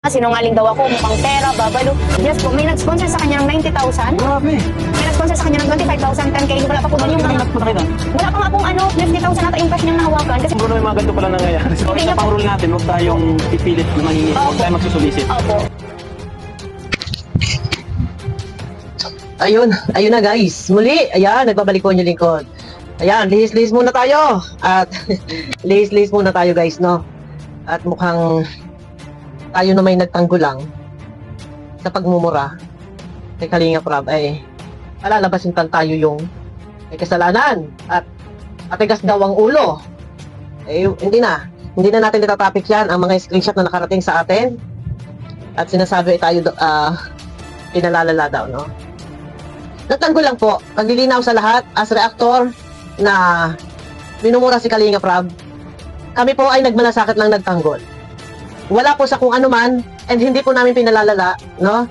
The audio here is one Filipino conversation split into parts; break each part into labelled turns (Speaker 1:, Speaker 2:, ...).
Speaker 1: Sinungaling daw ako, mukhang pera, babalo. Yes po, may nag-sponsor sa kanya ng 90,000.
Speaker 2: Grabe.
Speaker 1: May nag-sponsor sa kanya ng 25,000, 10K. Wala pa po doon yung
Speaker 2: Ano nagpunta kayo doon?
Speaker 1: wala pa nga pong 50,000 ata yung cash niyang nahawakan. Kasi
Speaker 2: Siguro may mga ganito pala nangyayari. So,
Speaker 1: Hindi
Speaker 2: sa
Speaker 1: niya po-
Speaker 2: pang-rule natin, huwag tayong pipilit na mangingi. Huwag tayong magsusulisit.
Speaker 1: opo.
Speaker 3: Ayun na guys. Muli, ayan, nagbabalik ko yung lingkod. Ayan, lihis-lihis muna tayo. At lihis-lihis muna tayo guys, no? At mukhang tayo na may nagtanggol lang sa pagmumura kay Kalinga Prab ay palalabasin tayo yung may kasalanan at matigas daw ang ulo. Eh, hindi na natin itatapik yan ang mga screenshot na nakarating sa atin at sinasabi tayo pinalalala daw, no? Nagtanggol lang po. Paglilinaw sa lahat as reactor na minumura si Kalinga Prab. Kami po ay nagmalasakit lang nagtanggol. Wala po sa kung ano man and hindi po namin pinalalala, no?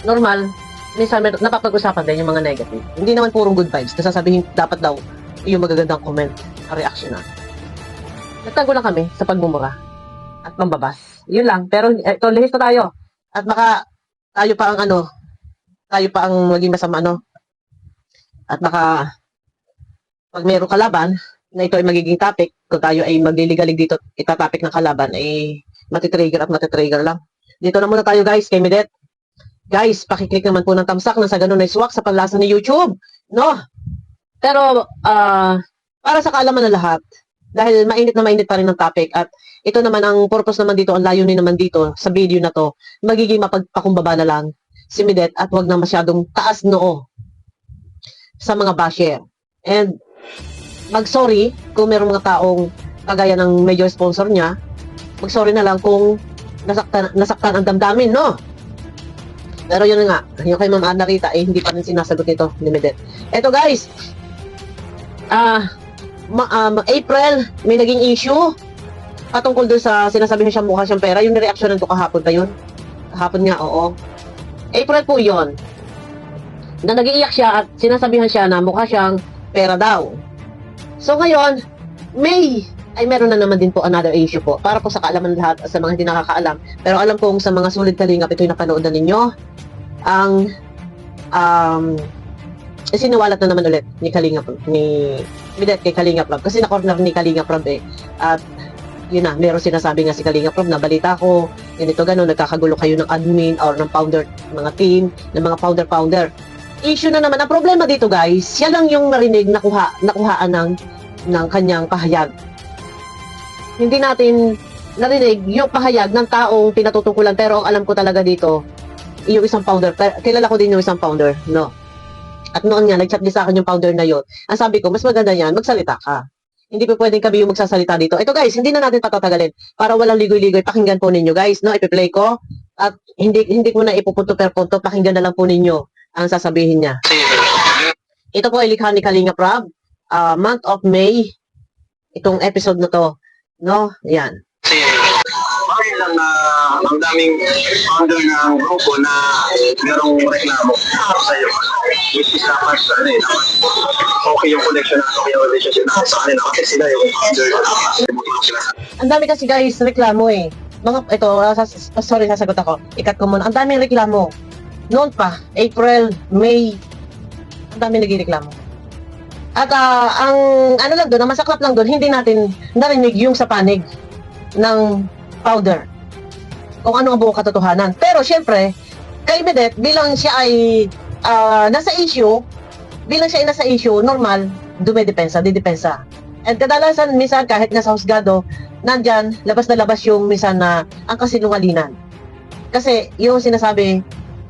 Speaker 3: Normal. Minsan napapag-usapan din yung mga negative. Hindi naman purong good vibes. Nasasabihin dapat daw yung magagandang comment, reaction na. Nagtanggol lang kami sa pagmumura at pambabas. Yun lang. Pero ito, lihis na tayo. At baka tayo pa ang maging masama, no? At baka pag mayroong kalaban na ito ay magiging topic, kung tayo ay magliligalig dito, itatopic ng kalaban, ay matitrigger lang. Dito na muna tayo guys, kay Medet. Guys, pakiclick naman po ng tamsak na sa ganun ay swak sa panlasa ni YouTube, no? Pero, para sa kaalaman ng lahat, dahil mainit na mainit pa rin ang topic, at ito naman ang purpose naman dito, ang layunin naman dito, sa video na to, magiging mapagpakumbaba na lang si Medet at wag na masyadong taas noo sa mga basher. And, mag-sorry kung mayroong mga taong kagaya ng major sponsor niya, mag-sorry na lang kung nasaktan ang damdamin, no? Pero yun nga, yung kay Ma'am Ana Rita, hindi pa rin sinasagot nito ni Medet. Eto guys, April, may naging issue patungkol doon sa sinasabi siya mukha siyang pera. Yung reaksyonan ko kahapon ba yun? Kahapon nga, oo. April po yun. Na nag-iiyak siya at sinasabihan siya na mukha siyang pera daw. So ngayon, May, ay meron na naman din po another issue po. Para po sa kaalaman lahat sa mga hindi nakakaalam. Pero alam kong sa mga sulit kalingap, ito'y napanood na ninyo. Ang, sinawalat na naman ulit ni Kalingap, ni Medet kay Kalingap Rob. Kasi na-corner ni Kalingap Rob eh. At yun na, meron sinasabi nga si Kalingap Rob na balita ko, ganito gano'n, nagkakagulo kayo ng admin or ng founder, mga team, ng mga founder. Issue na naman. Ang problema dito guys, siya lang yung narinig nakuhaan ng kanyang pahayag. Hindi natin narinig yung pahayag ng taong pinatutukulan, pero alam ko talaga dito, yung isang founder, kilala ko din yung isang founder, no? At noon nga, nag-chat din sa akin yung founder na yun. Ang sabi ko, mas maganda yan, magsalita ka. Hindi po pwedeng kami yung magsasalita dito. Ito guys, hindi na natin patatagalin. Para walang ligoy-ligoy, pakinggan po ninyo guys, no? Ipi-play ko. At hindi ko na ipupunto per punto, pakinggan na lang po ninyo ang sasabihin niya. Ito po ay likha ni Kalinga Prab. Month of May, itong episode na to, no? Yan.
Speaker 4: Bakit lang na ang daming founder ng grupo na merong reklamo sa iyo? Which is dapat okay yung connection na okay yung relationship na sa kanila kasi sila yung founder na tumutulong sila.
Speaker 3: Ang dami kasi guys reklamo eh. Ito, sorry, sasagot ako. Ikat ko muna. Ang daming reklamo. Noon pa, April, May, ang daming nagreklamo. At ang ano lang doon, ang masaklap lang doon, hindi natin narinig yung sa panig ng founder. Kung ano ang buong katotohanan. Pero syempre, kay Medet, bilang siya ay nasa issue, normal, didepensa. And kadalasan, minsan, kahit nasa husgado, nandyan, labas na labas yung minsan na ang kasinungalingan. Kasi yung sinasabi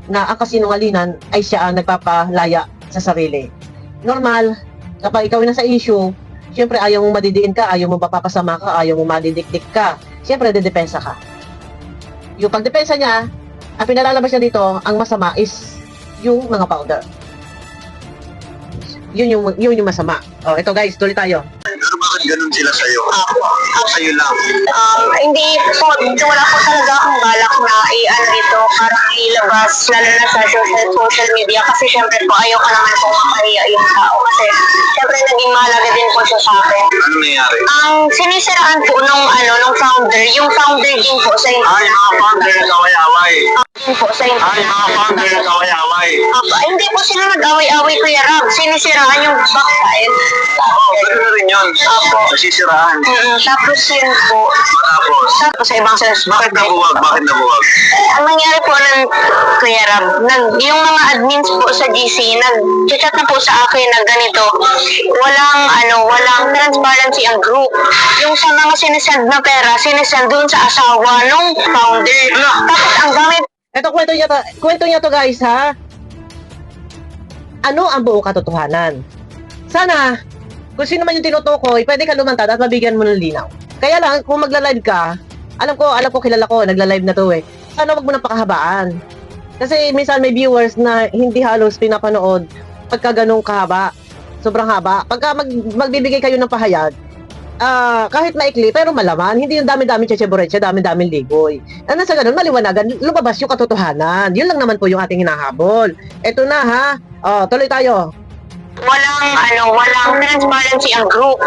Speaker 3: na ang kasinungalingan ay siya ang nagpapalaya sa sarili. Normal, kapag ikaw ay nasa issue, syempre ayaw mong madidiin ka, ayaw mong mapapasama ka, ayaw mong madidikdik ka. Syempre, didepensa ka. Yung pagdepensa niya, ang pinalalabas niya dito, ang masama is yung mga powder. Yun yung masama. Oh, ito guys, tuloy tayo.
Speaker 4: Pero bakit ganun sila sa'yo? Sa'yo lang.
Speaker 1: Hindi po, wala po talaga akong balak
Speaker 5: na i-ano ito, parang ilabas, lalo na sa social media. Kasi syempre po, ayoko naman pong makahiya yung tao. Kasi syempre naging mahalaga din po siya sa akin.
Speaker 4: Ano nangyari?
Speaker 5: Ang sinisiraan po nung founder, yung founder din po sa
Speaker 4: Ay, mga founder na kaway-away.
Speaker 5: din po sa
Speaker 4: Ay, mga founder na kaway-away.
Speaker 5: hindi po sila nag-away-away, Kuya Rab. Sinisiraan yung backside.
Speaker 4: Oo, pwede na rin yun.
Speaker 5: Opo.
Speaker 4: Nasisiraan.
Speaker 5: Tapos yun po.
Speaker 4: Tapos,
Speaker 5: Sa ibang sense,
Speaker 4: bakit nabuwag? Bakit nabuwag?
Speaker 5: ang nangyari po ng Kuya Rab, yung mga admins po sa GC, nag-chat na po sa akin na ganito, walang transparency ang group. Yung sa mga sinesend na pera, sinesend dun sa asawa nung founder. Tapos ang dami
Speaker 3: Ito kwento niya to guys ha. Ano ang buong katotohanan? Sana, kung sino man yung tinutukoy, pwede ka lumantad at mabigyan mo ng linaw. Kaya lang, kung magla-live ka, alam ko, kilala ko, nagla-live na to eh. Sana wag mo nang pakahabaan. Kasi minsan may viewers na hindi halos pinapanood pagka ganong kahaba. Sobrang haba. Pagka magbibigay kayo ng pahayag, kahit maikli, pero malaman, hindi yung dami-dami checheboretse, dami-daming ligoy. Ano sa ganun, maliwanagan, lumabas yung katotohanan. Yun lang naman po yung ating hinahabol. Eto na ha. Tuloy tayo.
Speaker 5: walang transparency ang group.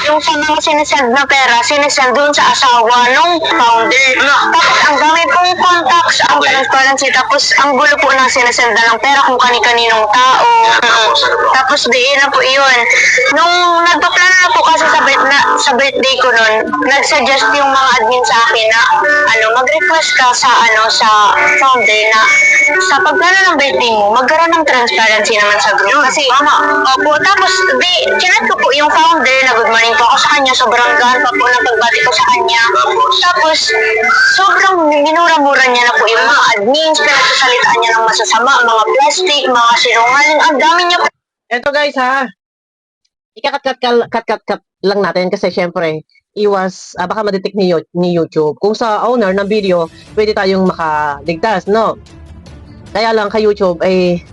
Speaker 5: Yung sa mga sinesend na pera, sinesend dun sa asawa nung founder. Tapos ang dami pong contacts, ang transparency, tapos ang gulo po ng sinesend na ng pera kung kani-kaninong tao. Tapos diin na po yun. Nung nagpa-plan na po kasi sa birthday ko nun, nag-suggest yung mga admin sa akin na mag-request ka sa founder na sa pagplano ng birthday mo, magkaroon ng transparency naman sa group. Kasi, opo, tapos, chinat ko po yung founder na good morning po ako sa kanya, sobrang gaan pa po ng pagbati ko sa kanya. Tapos, sobrang minura-mura niya na po yung mga admins, pinagsasalita niya ng masasama, mga plastic, mga sinungaling, ang dami niya po.
Speaker 3: Eto guys ha. Ikakat-kat lang natin kasi syempre, baka madetect ni YouTube. Kung sa owner ng video, pwede tayong makaligtas, no? Kaya lang kay YouTube,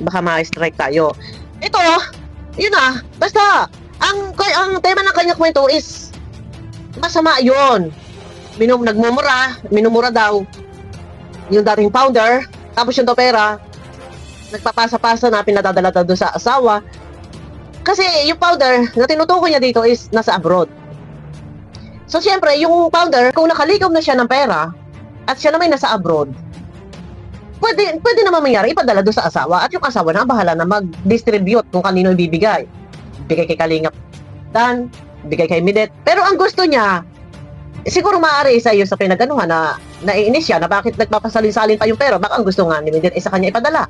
Speaker 3: baka ma-strike tayo. Ito, yun na. Basta, ang tema ng kanyang kwento is, masama yun. Minumura daw yung dating founder, tapos yung pera, nagpapasa-pasa na pinadadala doon sa asawa. Kasi yung founder na tinutukoy niya dito is nasa abroad. So, syempre, yung founder, kung nakaligaw na siya ng pera, at siya naman nasa abroad, pwede naman mangyari, ipadala doon sa asawa, at yung asawa na bahala na mag-distribute kung kanino ibibigay. Bigay kay Kalingap Dan, bigay kay Midet. Pero ang gusto niya, siguro maaari sa iyo sa pinaganuhan na naiinis siya na bakit nagpapasalin-salin pa yung pera, baka ang gusto nga ni Midet sa kanya ipadala.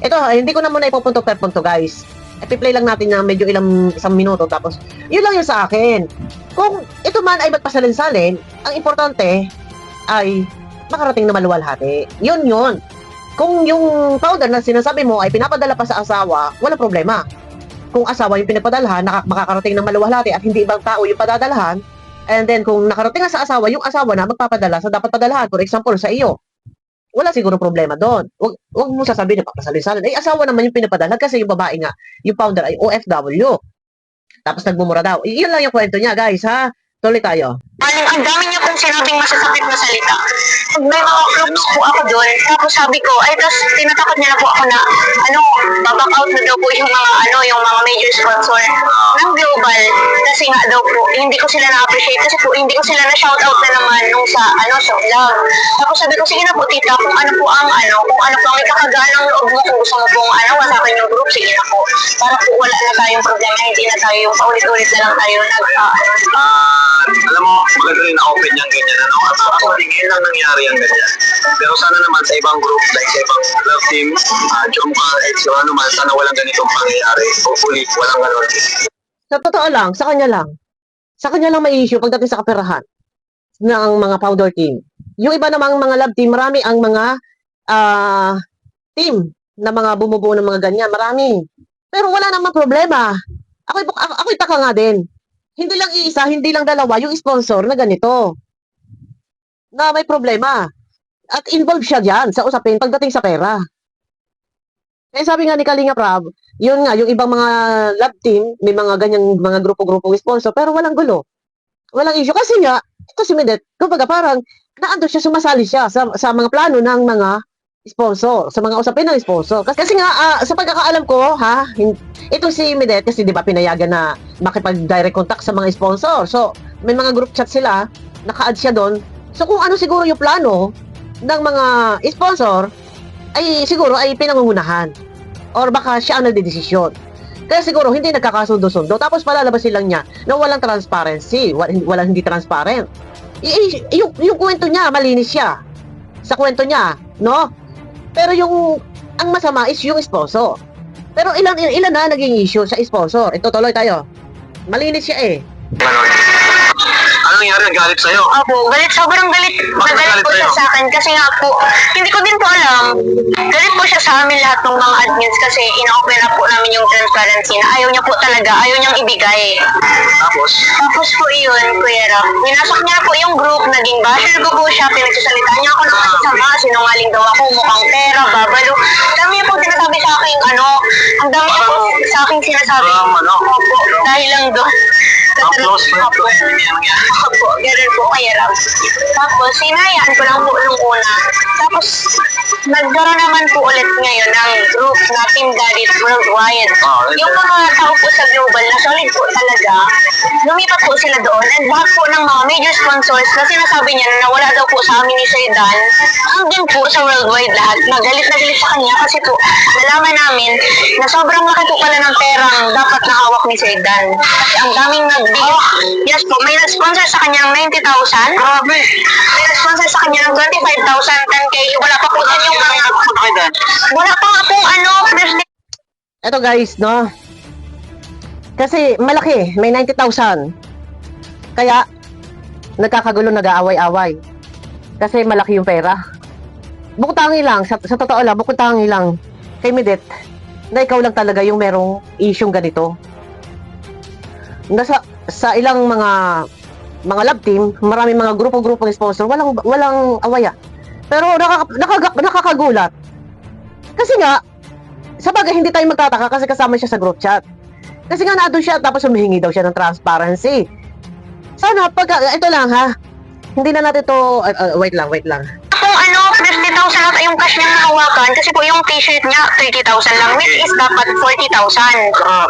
Speaker 3: Ito, hindi ko na muna ipupunto per punto guys. I-play lang natin na medyo isang minuto, tapos yun lang yun sa akin. Kung ito man ay magpasalin-salin, ang importante ay makarating na maluwalhati. Yun. Kung yung powder na sinasabi mo ay pinapadala pa sa asawa, walang problema. Kung asawa yung pinapadalahan, makakarating ng maluwalhati at hindi ibang tao yung padadalahan, and then kung nakarating na sa asawa, yung asawa na magpapadala sa dapat padalahan, for example, sa iyo, wala siguro problema doon. Huwag mo sasabihin na papasalin-salin. Asawa naman yung pinapadala kasi yung babae nga, yung founder ay OFW. Tapos nagmumura daw. Yun lang yung kwento niya, guys, ha? Tuloy tayo.
Speaker 5: Ang dami niya pong sinabing masasakit na salita. May mga groups po ako doon. Tapos sabi ko, tapos tinatakot niya na po ako na, baback out na daw po yung mga major sponsor ng Global. Kasi nga daw po, hindi ko sila na-appreciate. Kasi po, hindi ko sila na-shoutout na naman nung sa Shout Love. Tapos sabi ko, sige na po, tita, kung ano po ang may kakagaan ng loob mo, kung gusto mo pong wasakin yung group, sige na po. Para po wala na tayong problema, hindi na tayo, paulit-ulit na lang tayo
Speaker 4: alam mo, maganda rin ang open niyang ganyan, At actually, ngayon lang nangyari ang ganyan. Pero sana naman sa ibang group, like sa ibang love team, Jomcar, Exo, man, sana walang ganitong pangyayari. Hopefully, walang ganon.
Speaker 3: Sa totoo lang, sa kanya lang may issue pagdating sa kaperahan ng mga founder team. Yung iba namang mga love team, marami ang mga team na mga bumubuo ng mga ganyan, marami. Pero wala namang problema. Ako'y taka nga din. Hindi lang iisa, hindi lang dalawa, yung sponsor na ganito. Na may problema. At involved siya dyan sa usapin pagdating sa pera. Kaya sabi nga ni Kalinga Prab, yun nga, yung ibang mga love team, may mga ganyang mga grupo-grupong sponsor, pero walang gulo. Walang issue. Kasi nga, Ito si Midet, kumbaga parang naando siya, sumasali siya sa mga plano ng mga sponsor, sa mga usapin ng sponsor. Kasi nga, sa pagkakaalam ko, itong si Midet, kasi di ba pinayagan na makipag-direct contact sa mga sponsor. So, may mga group chat sila, naka-add siya doon. So, kung ano siguro yung plano ng mga sponsor, ay siguro ay pinangungunahan. Or baka siya ang nagdedesisyon. Kaya siguro hindi nagkakasundo-sundo. Tapos palalabasin lang niya na walang transparency, walang hindi transparent. Yung kwento niya, malinis siya. Sa kwento niya, no? Pero ang masama is yung sponsor. Pero ilan na naging issue sa sponsor. Ito, tuloy tayo. Malinis siya eh.
Speaker 4: Ano nangyari? Nagalit sa'yo?
Speaker 5: Opo, sobrang galit.
Speaker 4: Bakit
Speaker 5: Nagalit po
Speaker 4: galit
Speaker 5: siya
Speaker 4: sa'yo?
Speaker 5: sa akin kasi nga po, hindi ko din po alam. Galit po siya sa amin lahat ng mga admins kasi ina-opera po namin yung transparency na ayaw niya po talaga, ayaw niyang ibigay. Tapos po iyon, Kuya Rap, winasak niya po yung group, naging basher ko po siya, pinagsasalita niya ako ng masasama, sinungaling daw ako, mukhang pera, babalo. Dami niya po sinasabi sa akin, ang dami niya po sa akin sinasabi. Opo, dahil lang doon.
Speaker 4: Ang close friend ko.
Speaker 5: Opo, ganun po kaya Ram. Tapos, sinayaan ko lang po nung una. Tapos, nagkaroon naman po ulit ngayon ng group na Team Daddy Worldwide. Yung mga tao po sa global na solid po talaga, lumipat po sila doon. And lahat po ng mga major sponsors na sinasabi niya na wala daw po sa amin ni Sir Dan, hanggang po sa worldwide lahat. Nagalit na galit sa kanya kasi po, nalaman namin na sobrang laki po pala ng perang dapat nahawak ni Sir Dan. Kasi ang daming yes po, may nag-sponsor sa kanya ng 90,000.
Speaker 4: Grabe!
Speaker 5: May nag-sponsor sa kanya ng 25,000, 10K. Wala pa po dyan yung mga... Wala pa nga pong first day.
Speaker 3: Ito guys, no? Kasi malaki, may 90,000. Kaya, nagkakagulo, nag-aaway-away. Kasi malaki yung pera. Bukod tangi lang, sa totoo lang, bukod tangi lang, kay Midet, na ikaw lang talaga yung merong isyong ganito. Sa ilang mga love team, maraming mga grupo-grupo ng sponsor, walang awaya. Pero nakakagulat. Kasi nga, sa bagay hindi tayo magtataka kasi kasama siya sa group chat. Kasi nga nadoon siya tapos humihingi daw siya ng transparency. Sana ito lang ha. Hindi na natin to wait lang.
Speaker 5: Kung 50,000 at yung cash niyang nahawakan kasi po yung t-shirt niya 30,000 lang which is dapat 40,000.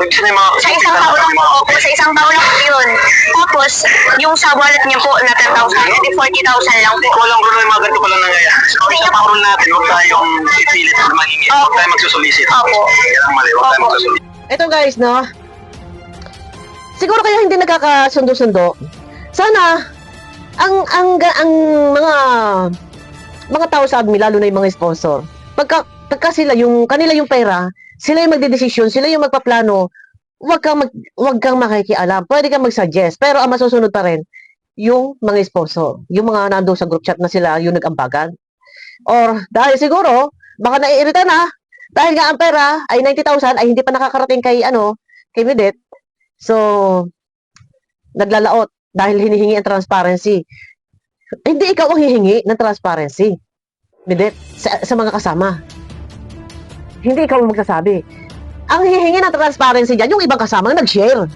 Speaker 4: Sino yung mga...
Speaker 5: Sa isang tao lang po, sa isang tao lang po yun. Tapos, yung sa wallet niya po na 10,000, hindi 40,000 lang po.
Speaker 4: Walang rule yung mga ganito pala nangyayari. So, isa pang rule natin, huwag tayong ipilit na mangingi. Huwag tayong magsusulisit.
Speaker 5: Opo.
Speaker 4: Yan ang mali, huwag tayong
Speaker 5: Opo.
Speaker 4: magsusulisit.
Speaker 3: Ito guys, no? Siguro kaya hindi nagkakasundo-sundo. Sana ang mga tao sa admin, lalo na yung mga sponsor, pagka kanila yung pera, sila yung magdedesisyon, sila yung magpaplano, wag kang makikialam. Pwede kang mag-suggest, pero ang masusunod pa rin yung mga sponsor, yung mga nandoon sa group chat na sila yung nag-ambagan. Or dahil siguro, baka naiirita na, dahil nga ang pera ay 90,000 ay hindi pa nakakarating kay Midet. So, naglalaot dahil hinihingi ang transparency. Hindi ikaw ang hihingi ng transparency, Midet, sa mga kasama. Hindi ikaw ang magsasabi. Ang hihingi ng transparency dyan, yung ibang kasama na nag-share.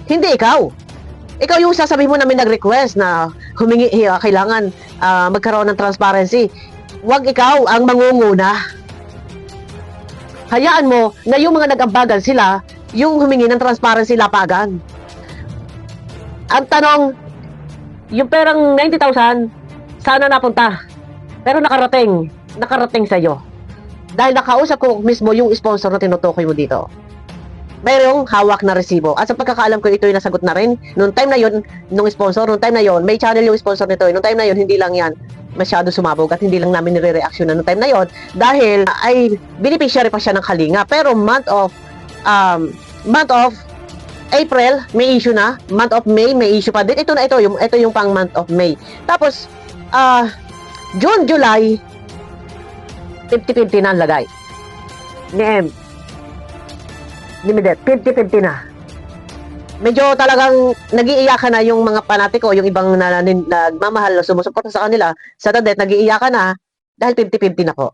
Speaker 3: Hindi ikaw. Ikaw yung sasabihin mo namin nag-request na kailangan magkaroon ng transparency. Huwag ikaw ang mangunguna. Hayaan mo na yung mga nag-ambagan sila, yung humingi ng transparency lapagan. Ang tanong, yung perang 90,000, sana napunta. Pero nakarating sa'yo. Dahil nakausap ko mismo yung sponsor na tinutukoy mo dito. Mayroong hawak na resibo. At sa pagkakaalam ko, ito yung nasagot na rin. Noong time na yun, nung sponsor, noong time na yun, may channel yung sponsor nito. Noong time na yun, hindi lang yan masyado sumabog at hindi lang namin nire-reaction na noong time na yun. Dahil ay beneficiary pa siya ng Kalinga. Pero month of April, may issue na. Month of May, may issue pa din. Ito yung pang month of May. Tapos, June, July, 50-50 na ang lagay. Ni Midet, 50-50 na. Medyo talagang nag-iiyakan na yung mga panatiko, yung ibang nagmamahal na sumusuporta sa kanila, sa Tadet, nag-iiyakan na dahil 50-50 na po.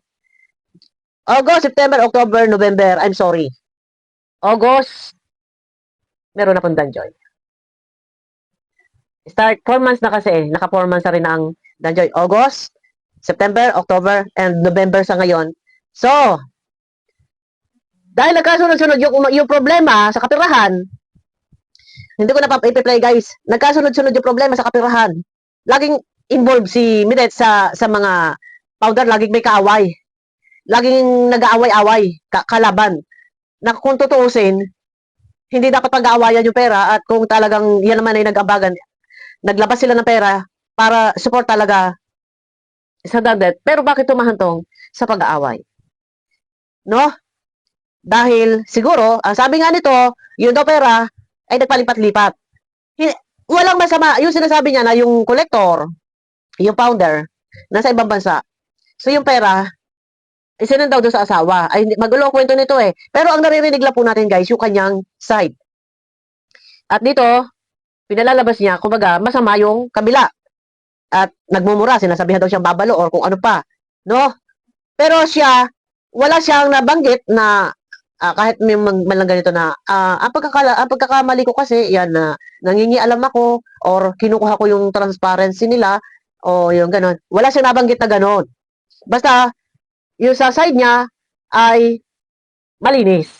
Speaker 3: August, September, October, November, I'm sorry. August, meron na pong Danjoy. Start, 4 months na kasi. Naka 4 months na rin ang Danjoy. August, September, October, and November sa ngayon. So, dahil nagkasunod-sunod yung problema sa kapirahan, hindi ko na ipi-play guys. Nagkasunod-sunod yung problema sa kapirahan. Laging involved si Midet sa mga powder, laging may kaaway. Laging nag-aaway-away, kalaban. Na kung tutuusin, hindi dapat pag-aawayan yung pera at kung talagang yan naman ay nag-ambagan, naglabas sila ng pera para support talaga sa dadet. Pero bakit tumahantong sa pag-aaway? No? Dahil siguro, ang sabi nga nito, yun daw pera ay nagpalipat-lipat. Walang masama. Yung sinasabi niya na yung collector, yung founder, nasa ibang bansa. So yung pera, isinan daw doon sa asawa. Ay, magulo ang kwento nito eh. Pero ang naririnig lang po natin guys, yung kanyang side. At dito, pinalalabas niya, kumbaga, masama yung kabila. At nagmumura, sinasabihan daw siyang babalo or kung ano pa. No? Pero siya, wala siyang nabanggit na kahit may malang ganito na ang pagkakamali ko kasi yan na nangingialam ako or kinukuha ko yung transparency nila o yung ganon. Wala siyang nabanggit na ganon. Basta, yung sa side niya ay malinis.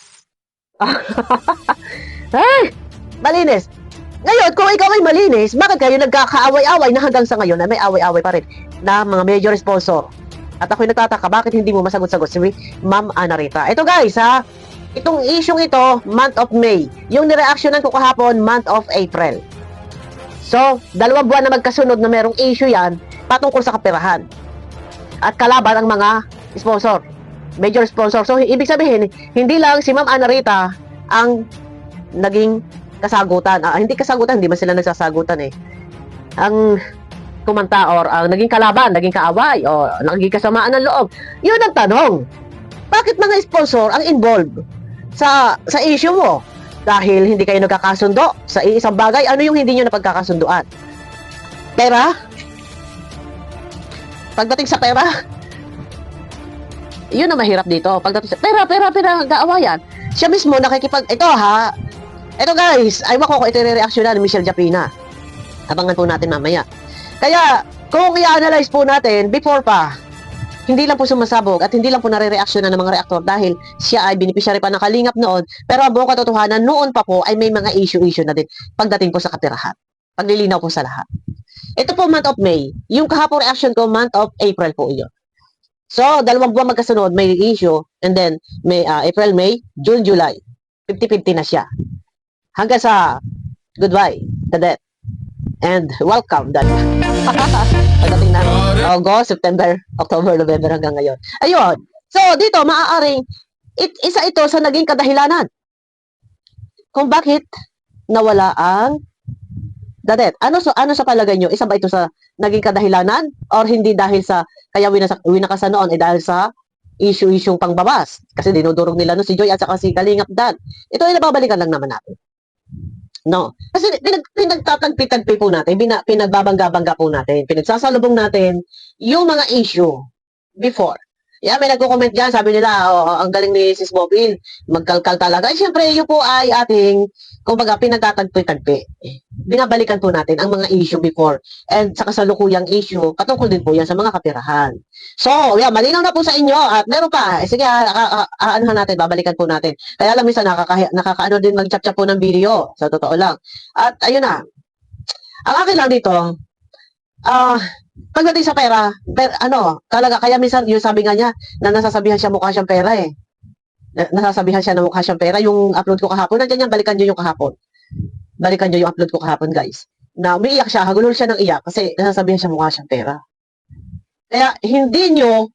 Speaker 3: Ay, malinis. Ngayon, kung ikaw ay malinis, bakit kayo nagkakaaway-away na hanggang sa ngayon ay may away-away pa rin na mga major sponsor? At ako'y nagtataka, bakit hindi mo masagot-sagot si Ma'am Ana Rita? Ito guys, ha? Itong isyong ito, month of May. Yung nireactionan ko kahapon, month of April. So, 2 buwan na magkasunod na merong issue yan patungkol sa kapirahan. At kalaban ang mga sponsor. Major sponsor. So, ibig sabihin, hindi lang si Ma'am Ana Rita ang naging kasagutan. Hindi kasagutan, hindi man sila nagsasagutan eh. Ang kumanta or ang naging kalaban, naging kaaway, o naging kasamaan ng loob. Yun ang tanong. Bakit mga sponsor ang involved sa issue mo? Dahil hindi kayo nagkakasundo sa isang bagay, ano yung hindi nyo napagkakasunduan? Pera? Pagdating sa pera, yun ang mahirap dito. Pagdating sa pera, gaawayan. Siya mismo ito ha, ito guys, ay ko ito re-reaction ni Michelle Japina. Abangan po natin mamaya. Kaya, kung i-analyze po natin, before pa, hindi lang po sumasabog at hindi lang po nare-reaction ng mga reaktor dahil siya ay beneficiary pa ng kalingap noon, pero ang buong katotohanan, noon pa po ay may mga issue na din pagdating po sa kapirahan. Paglilinaw po sa lahat. Ito po month of May. Yung kahapon reaction ko, month of April po yun. So, 2 buwan magkasunod, may issue, and then, May, April, May, June, July. 50-50 na siya. Hanggang sa, goodbye, the death. And welcome, that. Pagdating na, August, September, October, November, hanggang ngayon. Ayun. So, dito, maaaring, isa ito sa naging kadahilanan. Kung bakit nawala ang the death. Ano sa palagay nyo? Isa ba ito sa naging kadahilanan? Or hindi dahil sa kaya winakasan noon ay dahil sa issue-isyong pangbabas. Kasi dinudurog nila no si Joy at saka si Kalingap Dan. Ito ay nababalikan lang naman natin. No. Kasi pinagtatagpi-tagpi po natin, pinagbabangga-bangga po natin, pinagsasalubong natin yung mga issue before. Yeah, may nagko-comment dyan, sabi nila, ang galing ni Sis Bobil, magkalkal talaga. Ay, syempre, yun po ay ating, kumbaga, pinagtatagpi-tagpi. Binabalikan po natin ang mga issue before. And sa kasalukuyang issue, patungkol din po yan sa mga kapirahan. So, yeah, malinaw na po sa inyo. At meron pa, sige, aanuhan natin, babalikan po natin. Kaya alam, minsan, nakakaano din mag-chap-chap po ng video. Sa totoo lang. At, ayun na. Ang akin lang dito, pagdating sa pera, talaga, kaya minsan, yung sabi nga niya, na nasasabihan siya mukha siyang pera eh. Nasasabihan siya na mukha siyang pera. Yung upload ko kahapon, nandiyan yan, balikan nyo yung kahapon. Balikan nyo yung upload ko kahapon, guys. Na umiiyak siya, hagulol siya ng iyak, kasi nasasabihan siya mukha siyang pera. Kaya, hindi nyo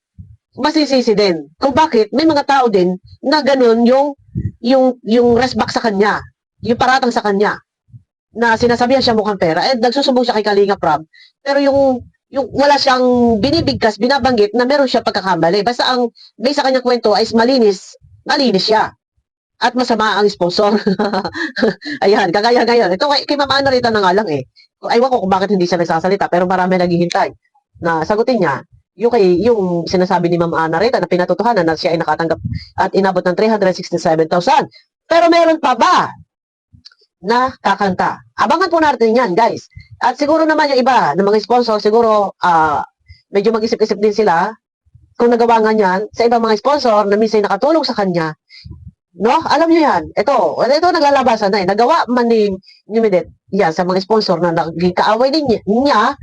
Speaker 3: masisisi din. Kung bakit, may mga tao din, na ganun yung resback sa kanya, yung paratang sa kanya, na sinasabihan siya mukhang pera, nagsusumbong siya kay Kalinga Prab, pero yung wala siyang binibigkas, binabanggit na meron siya pagkakamali. Basta ang base sa kanyang kwento ay malinis siya. At masama ang sponsor. Ayan, kagaya ngayon. Ito kay Ma'am Ana Rita na nga lang eh. Aywan ko kung bakit hindi siya nagsasalita, pero marami naghihintay na sagutin niya yung sinasabi ni Ma'am Ana Rita na pinatotohanan na siya ay nakatanggap at inabot ng 367,000. Pero meron pa ba na kakanta. Abangan po natin yan, guys. At siguro naman yung iba ng mga sponsor, siguro medyo mag-isip-isip din sila kung nagawa nga yan sa ibang mga sponsor na minsan nakatulong sa kanya. No? Alam niyo yan. Ito naglalabasan na eh. Nagawa man ni Medet yan sa mga sponsor na naging kaaway niya,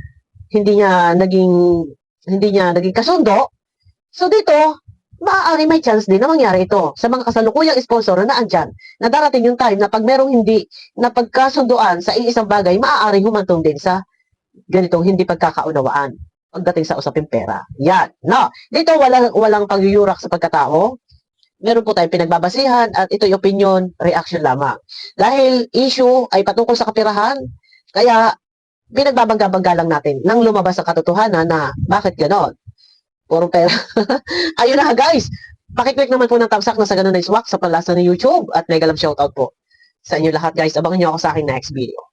Speaker 3: hindi niya naging kasundo. So dito, maaari may chance din na mangyari ito sa mga kasalukuyang sponsor na naandyan, na darating yung time na pag merong hindi na pagkasunduan sa iisang bagay, maaaring humantong din sa ganitong hindi pagkakaunawaan pagdating sa usaping pera. Yan. No. Dito walang pagyuyurak sa pagkatao. Meron po tayong pinagbabasihan at ito'y opinion, reaction lamang. Dahil issue ay patungkol sa kapirahan, kaya pinagbabangga-bangga lang natin nang lumabas ang katotohanan na bakit ganon. Puro pera. Ayun na guys. Pakiclick naman po ng thumbs up na sa ganun na iswak sa palasa ng YouTube at mega love shoutout po sa inyo lahat guys. Abangan nyo ako sa aking next video.